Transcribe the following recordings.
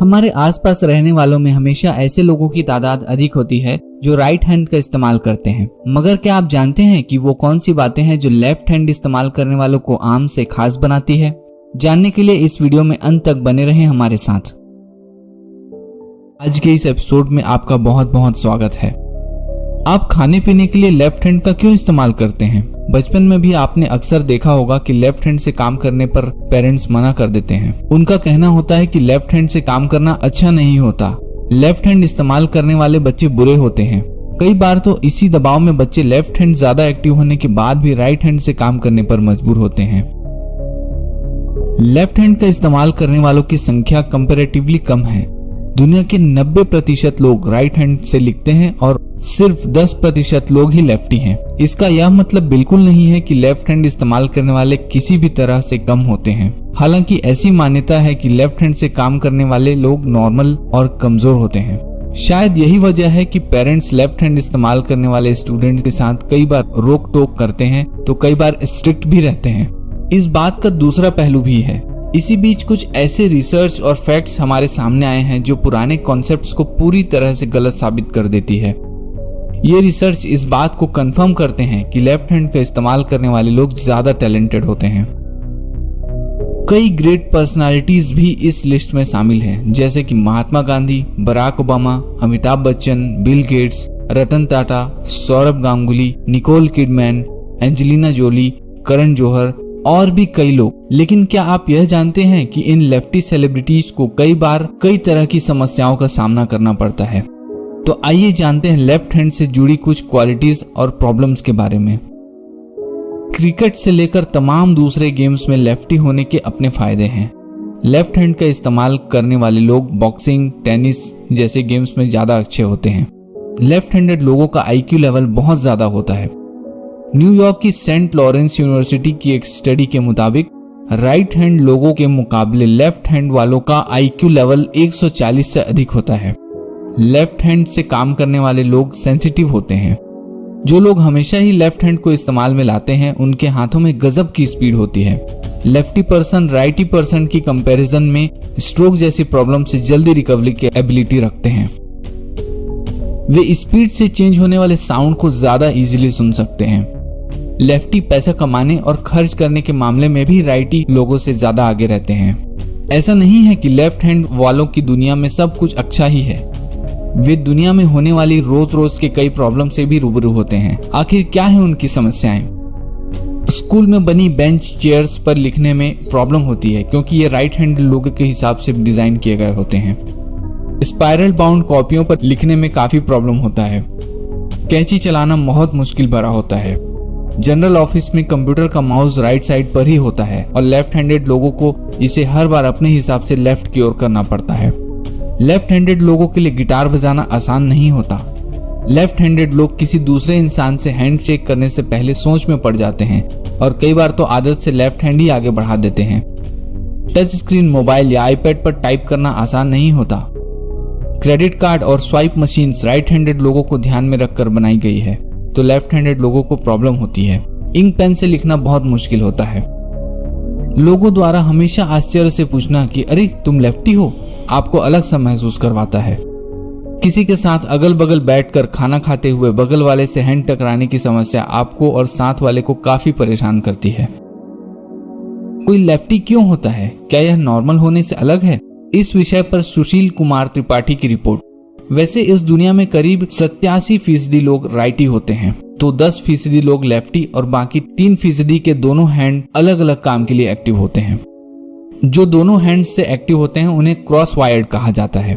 हमारे आसपास रहने वालों में हमेशा ऐसे लोगों की तादाद अधिक होती है जो राइट हैंड का इस्तेमाल करते हैं। मगर क्या आप जानते हैं कि वो कौन सी बातें हैं जो लेफ्ट हैंड इस्तेमाल करने वालों को आम से खास बनाती है? जानने के लिए इस वीडियो में अंत तक बने रहें हमारे साथ। आज के इस एपिसोड में आपका बहुत बहुत स्वागत है। आप खाने पीने के लिए लेफ्ट हैंड का क्यों इस्तेमाल करते हैं? बचपन में भी आपने अक्सर देखा होगा कि लेफ्ट हैंड से काम करने पर पेरेंट्स मना कर देते हैं। उनका कहना होता है कि लेफ्ट हैंड से काम करना अच्छा नहीं होता, लेफ्ट हैंड इस्तेमाल करने वाले बच्चे बुरे होते हैं। कई बार तो इसी दबाव में बच्चे लेफ्ट हैंड ज्यादा एक्टिव होने के बाद भी राइट हैंड से काम करने पर मजबूर होते हैं। लेफ्ट हैंड का इस्तेमाल करने वालों की संख्या कंपैरेटिवली कम है। दुनिया के 90% लोग राइट हैंड से लिखते हैं और सिर्फ 10% लोग ही लेफ्टी हैं। इसका यह मतलब बिल्कुल नहीं है कि लेफ्ट हैंड इस्तेमाल करने वाले किसी भी तरह से कम होते हैं। हालांकि ऐसी मान्यता है कि लेफ्ट हैंड से काम करने वाले लोग नॉर्मल और कमजोर होते हैं। शायद यही वजह है कि पेरेंट्स लेफ्ट हैंड इस्तेमाल करने वाले स्टूडेंट्स के साथ कई बार रोक टोक करते हैं तो कई बार स्ट्रिक्ट भी रहते हैं। इस बात का दूसरा पहलू भी है। इसी बीच कुछ ऐसे रिसर्च और फैक्ट्स हमारे सामने आए हैं जो पुराने कॉन्सेप्ट्स को पूरी तरह से गलत साबित कर देती है। ये रिसर्च इस बात को कंफर्म करते हैं कि लेफ्ट हैंड का इस्तेमाल करने वाले लोग ज्यादा टैलेंटेड होते हैं। कई ग्रेट पर्सनालिटीज भी इस लिस्ट में शामिल हैं, जैसे कि Mahatma Gandhi, Barack Obama, Amitabh Bachchan, Bill Gates, Ratan Tata, Saurabh Ganguly, Nicole Kidman, Angelina Jolie, Karan Johar और भी कई लोग। लेकिन क्या आप यह जानते हैं कि इन लेफ्टी सेलिब्रिटीज को कई बार कई तरह की समस्याओं का सामना करना पड़ता है? तो आइए जानते हैं लेफ्ट हैंड से जुड़ी कुछ क्वालिटीज और प्रॉब्लम्स के बारे में। क्रिकेट से लेकर तमाम दूसरे गेम्स में लेफ्टी होने के अपने फायदे हैं। लेफ्ट हैंड का इस्तेमाल करने वाले लोग बॉक्सिंग, टेनिस जैसे गेम्स में ज्यादा अच्छे होते हैं। लेफ्ट हैंडेड लोगों का IQ लेवल बहुत ज्यादा होता है। न्यूयॉर्क की सेंट लॉरेंस यूनिवर्सिटी की एक स्टडी के मुताबिक राइट हैंड लोगों के मुकाबले लेफ्ट हैंड वालों का IQ लेवल 140 से अधिक होता है। लेफ्ट हैंड से काम करने वाले लोग सेंसिटिव होते हैं। जो लोग हमेशा ही लेफ्ट हैंड को इस्तेमाल में लाते हैं उनके हाथों में गजब की स्पीड होती है। लेफ्टी पर्सन राइटी पर्सन की कंपैरिजन में स्ट्रोक जैसी प्रॉब्लम से जल्दी रिकवरी की एबिलिटी रखते हैं। वे स्पीड से चेंज होने वाले साउंड को ज्यादा इजीली सुन सकते हैं। लेफ्टी पैसा कमाने और खर्च करने के मामले में भी राइटी लोगों से ज्यादा आगे रहते हैं। ऐसा नहीं है कि लेफ्ट हैंड वालों की दुनिया में सब कुछ अच्छा ही है। वे दुनिया में होने वाली रोज रोज के कई प्रॉब्लम से भी रूबरू होते हैं। आखिर क्या है उनकी समस्याएं? स्कूल में बनी बेंच चेयर्स पर लिखने में प्रॉब्लम होती है क्योंकि ये राइट हैंड लोगों के हिसाब से डिजाइन किए गए होते हैं। स्पाइरल बाउंड कॉपियों पर लिखने में काफी प्रॉब्लम होता है। कैंची चलाना बहुत मुश्किल भरा होता है। जनरल ऑफिस में कंप्यूटर का माउस राइट साइड पर ही होता है और लेफ्ट हैंडेड लोगों को इसे हर बार अपने हिसाब से लेफ्ट की ओर करना पड़ता है। लेफ्ट हैंडेड लोगों के लिए गिटार बजाना आसान नहीं होता। लेफ्ट हैंडेड लोग किसी दूसरे इंसान से हैंड शेक करने से पहले सोच में पड़ जाते हैं और कई बार तो आदत से लेफ्ट हैंड ही आगे बढ़ा देते हैं। टच स्क्रीन मोबाइल या आईपैड पर टाइप करना आसान नहीं होता। क्रेडिट कार्ड और स्वाइप मशीन्स राइट हैंडेड लोगों को ध्यान में रखकर बनाई गई है, तो लेफ्ट हैंडेड लोगों को प्रॉब्लम होती है। इंक पेन से लिखना बहुत मुश्किल होता है। लोगों द्वारा हमेशा आश्चर्य से पूछना कि अरे तुम लेफ्टी हो, आपको अलग सा महसूस करवाता है। किसी के साथ अगल बगल बैठकर खाना खाते हुए बगल वाले से हैंड टकराने की समस्या आपको और साथ वाले को काफी परेशान करती है। कोई लेफ्टी क्यों होता है? क्या यह नॉर्मल होने से अलग है? इस विषय पर सुशील कुमार त्रिपाठी की रिपोर्ट। वैसे इस दुनिया में करीब 87% लोग राइटी होते हैं, तो 10% लोग लेफ्टी और बाकी 3% के दोनों हैंड अलग अलग काम के लिए एक्टिव होते हैं। जो दोनों हैंड से एक्टिव होते हैं उन्हें क्रॉस वायर्ड कहा जाता है।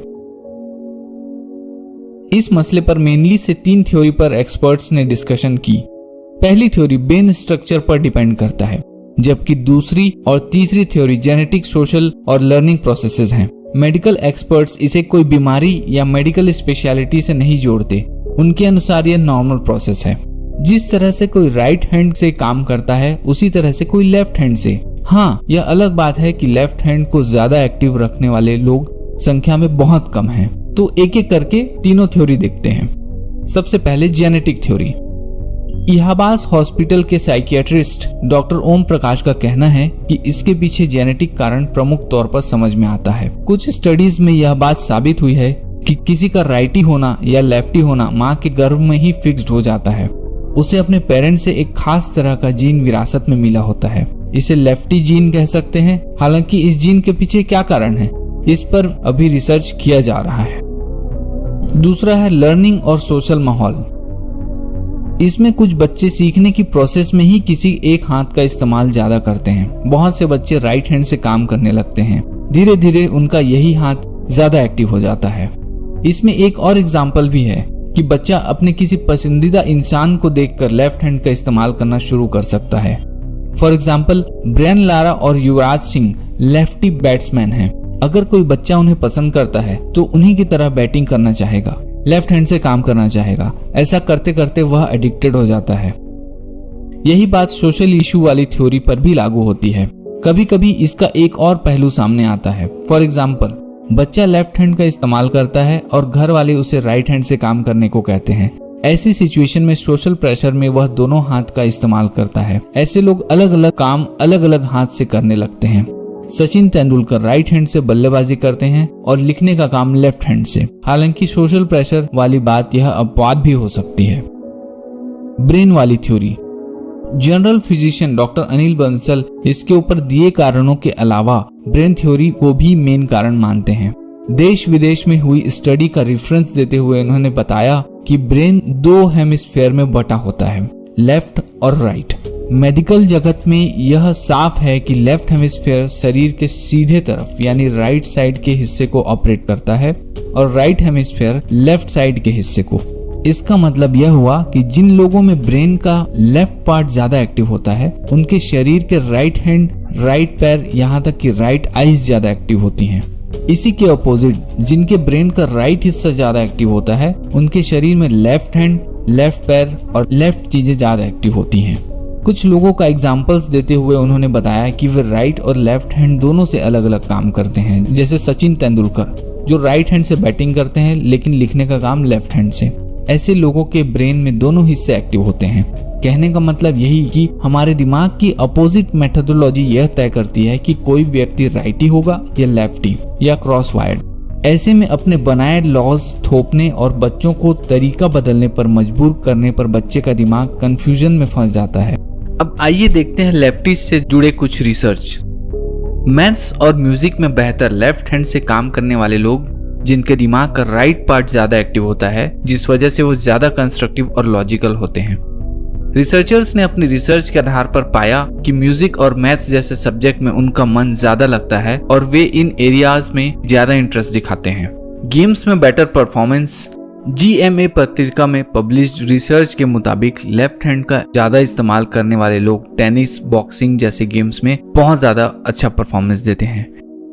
इस मसले पर मेनली से 3 थ्योरी पर एक्सपर्ट्स ने डिस्कशन की। पहली थ्योरी ब्रेन स्ट्रक्चर पर डिपेंड करता है, जबकि दूसरी और तीसरी थ्योरी जेनेटिक, सोशल और लर्निंग प्रोसेसेस हैं। मेडिकल एक्सपर्ट्स इसे कोई बीमारी या मेडिकल स्पेशलिटी से नहीं जोड़ते। उनके अनुसार यह नॉर्मल प्रोसेस है। जिस तरह से कोई राइट हैंड से काम करता है उसी तरह से कोई लेफ्ट हैंड से। हाँ, यह अलग बात है कि लेफ्ट हैंड को ज्यादा एक्टिव रखने वाले लोग संख्या में बहुत कम हैं। तो एक एक करके तीनों थ्योरी देखते हैं। सबसे पहले जेनेटिक थ्योरी। इलाहाबाद हॉस्पिटल के साइकियाट्रिस्ट डॉक्टर ओम प्रकाश का कहना है कि इसके पीछे जेनेटिक कारण प्रमुख तौर पर समझ में आता है। कुछ स्टडीज में यह बात साबित हुई है कि किसी का राइटी होना या लेफ्टी होना माँ के गर्भ में ही फिक्स्ड हो जाता है। उसे अपने पेरेंट्स से एक खास तरह का जीन विरासत में मिला होता है। इसे लेफ्टी जीन कह सकते हैं। हालांकि इस जीन के पीछे क्या कारण है, इस पर अभी रिसर्च किया जा रहा है। दूसरा है लर्निंग और सोशल माहौल। इसमें कुछ बच्चे सीखने की प्रोसेस में ही किसी एक हाथ का इस्तेमाल ज्यादा करते हैं। बहुत से बच्चे राइट हैंड से काम करने लगते हैं। धीरे धीरे उनका यही हाथ ज्यादा एक्टिव हो जाता है। इसमें एक और एग्जाम्पल भी है कि बच्चा अपने किसी पसंदीदा इंसान को देखकर लेफ्ट हैंड का इस्तेमाल करना शुरू कर सकता है। फॉर एग्जाम्पल ब्रायन लारा और युवराज सिंह लेफ्टी बैट्समैन हैं। अगर कोई बच्चा उन्हें पसंद करता है तो उन्हीं की तरह बैटिंग करना चाहेगा, लेफ्ट हैंड से काम करना चाहेगा। ऐसा करते करते वह एडिक्टेड हो जाता है। यही बात सोशल इशू वाली थ्योरी पर भी लागू होती है। कभी कभी इसका एक और पहलू सामने आता है। फॉर एग्जाम्पल बच्चा लेफ्ट हैंड का इस्तेमाल करता है और घर वाले उसे राइट हैंड से काम करने को कहते हैं। ऐसी सिचुएशन में सोशल प्रेशर में वह दोनों हाथ का इस्तेमाल करता है। ऐसे लोग अलग अलग काम अलग अलग हाथ से करने लगते हैं। सचिन तेंदुलकर राइट हैंड से बल्लेबाजी करते हैं और लिखने का काम लेफ्ट हैंड से। हालांकि सोशल प्रेशर वाली बात यह अपवाद भी हो सकती है। ब्रेन वाली theory. General physician doctor Anil Bansal इसके ऊपर दिए कारणों के अलावा ब्रेन थ्योरी को भी मेन कारण मानते हैं। देश विदेश में हुई स्टडी का रेफरेंस देते हुए उन्होंने बताया कि ब्रेन दो हेमिस्फीयर में बटा होता है, लेफ्ट और राइट। मेडिकल जगत में यह साफ है कि लेफ्ट हेमिस्फीयर शरीर के सीधे तरफ यानी राइट साइड के हिस्से को ऑपरेट करता है और राइट हेमिस्फीयर लेफ्ट साइड के हिस्से को। इसका मतलब यह हुआ कि जिन लोगों में ब्रेन का लेफ्ट पार्ट ज्यादा एक्टिव होता है उनके शरीर के राइट हैंड, राइट पैर, यहाँ तक कि राइट आईज ज्यादा एक्टिव होती हैं। इसी के अपोजिट जिनके ब्रेन का राइट हिस्सा ज्यादा एक्टिव होता है उनके शरीर में लेफ्ट हैंड, लेफ्ट पैर और लेफ्ट चीजें ज्यादा एक्टिव होती हैं। कुछ लोगों का एग्जांपल्स देते हुए उन्होंने बताया कि वे राइट और लेफ्ट हैंड दोनों से अलग अलग काम करते हैं। जैसे सचिन तेंदुलकर जो राइट हैंड से बैटिंग करते हैं लेकिन लिखने का काम लेफ्ट हैंड से। ऐसे लोगों के ब्रेन में दोनों हिस्से एक्टिव होते हैं। कहने का मतलब यही कि हमारे दिमाग की अपोजिट मेथोडोलॉजी यह तय करती है कि कोई व्यक्ति राइटी होगा या लेफ्टी या क्रॉस वायर्ड। ऐसे में अपने बनाए लॉज थोपने और बच्चों को तरीका बदलने पर मजबूर करने पर बच्चे का दिमाग कंफ्यूजन में फंस जाता है। अब आइए देखते हैं लेफ्टीज से जुड़े कुछ रिसर्च। मैथ्स और म्यूजिक में बेहतर लेफ्ट हैंड से काम करने वाले लोग जिनके दिमाग का राइट पार्ट ज्यादा एक्टिव होता है, जिस वजह से वो ज्यादा कंस्ट्रक्टिव और लॉजिकल होते हैं। रिसर्चर्स ने अपनी रिसर्च के आधार पर पाया कि म्यूजिक और मैथ्स जैसे सब्जेक्ट में उनका मन ज्यादा लगता है और वे इन एरियाज में ज्यादा इंटरेस्ट दिखाते हैं। गेम्स में बेटर परफॉर्मेंस। GMA पत्रिका में पब्लिश्ड रिसर्च के मुताबिक लेफ्ट हैंड का ज्यादा इस्तेमाल करने वाले लोग टेनिस, बॉक्सिंग जैसे गेम्स में बहुत ज्यादा अच्छा परफॉर्मेंस देते हैं।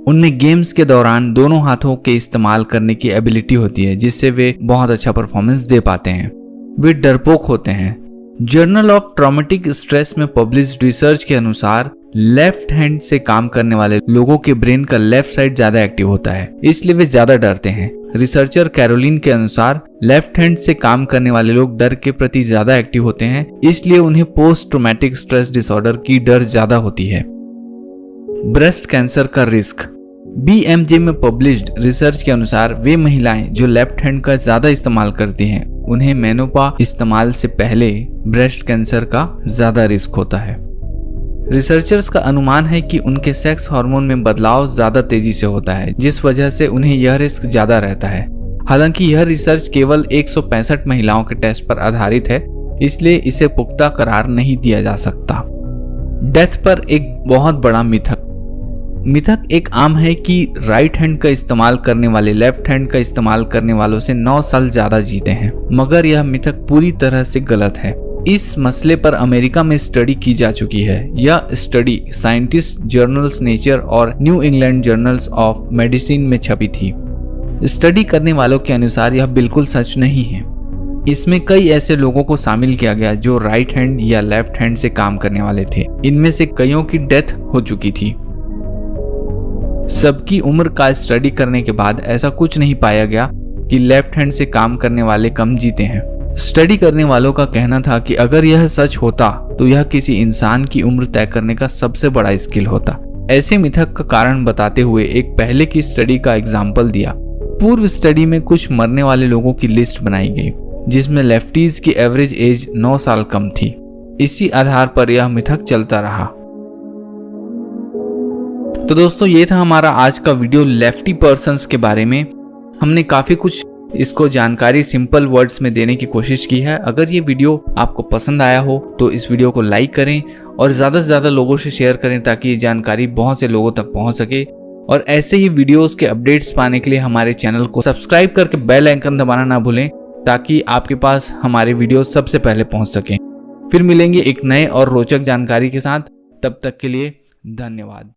उनमें गेम्स के दौरान दोनों हाथों के इस्तेमाल करने की एबिलिटी होती है, जिससे वे बहुत अच्छा परफॉर्मेंस दे पाते हैं। वे डरपोक होते हैं। जर्नल ऑफ ट्रॉमेटिक स्ट्रेस में पब्लिश्ड रिसर्च के अनुसार लेफ्ट हैंड से काम करने वाले लोगों के ब्रेन का लेफ्ट साइड ज्यादा एक्टिव होता है, इसलिए वे ज्यादा डरते हैं। रिसर्चर कैरोलिन के अनुसार लेफ्ट हैंड से काम करने वाले लोग डर के प्रति ज्यादा एक्टिव होते हैं, इसलिए उन्हें पोस्ट ट्रॉमेटिक स्ट्रेस डिसऑर्डर की डर ज्यादा होती है। ब्रेस्ट कैंसर का रिस्क। BMJ में पब्लिश्ड रिसर्च के अनुसार वे महिलाएं जो लेफ्ट हैंड का ज्यादा इस्तेमाल करती हैं उन्हें मेनोपा इस्तेमाल से पहले ब्रेस्ट कैंसर का ज्यादा रिस्क होता है। रिसर्चर्स का अनुमान है कि उनके सेक्स हार्मोन में बदलाव ज्यादा तेजी से होता है, जिस वजह से उन्हें यह रिस्क ज्यादा रहता है। हालांकि यह रिसर्च केवल 165 महिलाओं के टेस्ट पर आधारित है, इसलिए इसे पुख्ता करार नहीं दिया जा सकता। डेथ पर एक बहुत बड़ा मिथक एक आम है कि राइट हैंड का इस्तेमाल करने वाले लेफ्ट हैंड का इस्तेमाल करने वालों से 9 साल ज्यादा जीते हैं, मगर यह मिथक पूरी तरह से गलत है। इस मसले पर अमेरिका में स्टडी की जा चुकी है। यह स्टडी साइंटिस्ट जर्नल्स नेचर और new England journals of medicine में छपी थी। स्टडी करने वालों के अनुसार यह बिल्कुल सच नहीं है। इसमें कई ऐसे लोगों को शामिल किया गया जो राइट हैंड या लेफ्ट हैंड से काम करने वाले थे। इनमें से कईयों की डेथ हो चुकी थी। सबकी उम्र का स्टडी करने के बाद ऐसा कुछ नहीं पाया गया कि लेफ्ट हैंड से काम करने वाले कम जीते हैं। स्टडी करने वालों का कहना था कि अगर यह सच होता तो यह किसी इंसान की उम्र तय करने का सबसे बड़ा स्किल होता। ऐसे मिथक का कारण बताते हुए एक पहले की स्टडी का एग्जाम्पल दिया। पूर्व स्टडी में कुछ मरने वाले लोगों की लिस्ट बनाई गई जिसमें लेफ्टीज की एवरेज एज 9 साल कम थी। इसी आधार पर यह मिथक चलता रहा। तो दोस्तों ये था हमारा आज का वीडियो लेफ्टी पर्सन्स के बारे में। हमने काफी कुछ इसको जानकारी सिंपल वर्ड्स में देने की कोशिश की है। अगर ये वीडियो आपको पसंद आया हो तो इस वीडियो को लाइक करें और ज़्यादा से ज़्यादा लोगों से शेयर करें ताकि ये जानकारी बहुत से लोगों तक पहुंच सके। और ऐसे ही वीडियोस के अपडेट्स पाने के लिए हमारे चैनल को सब्सक्राइब करके बेल आइकन दबाना ना भूलें ताकि आपके पास हमारे वीडियो सबसे पहले पहुंच सकें। फिर मिलेंगे एक नए और रोचक जानकारी के साथ। तब तक के लिए धन्यवाद।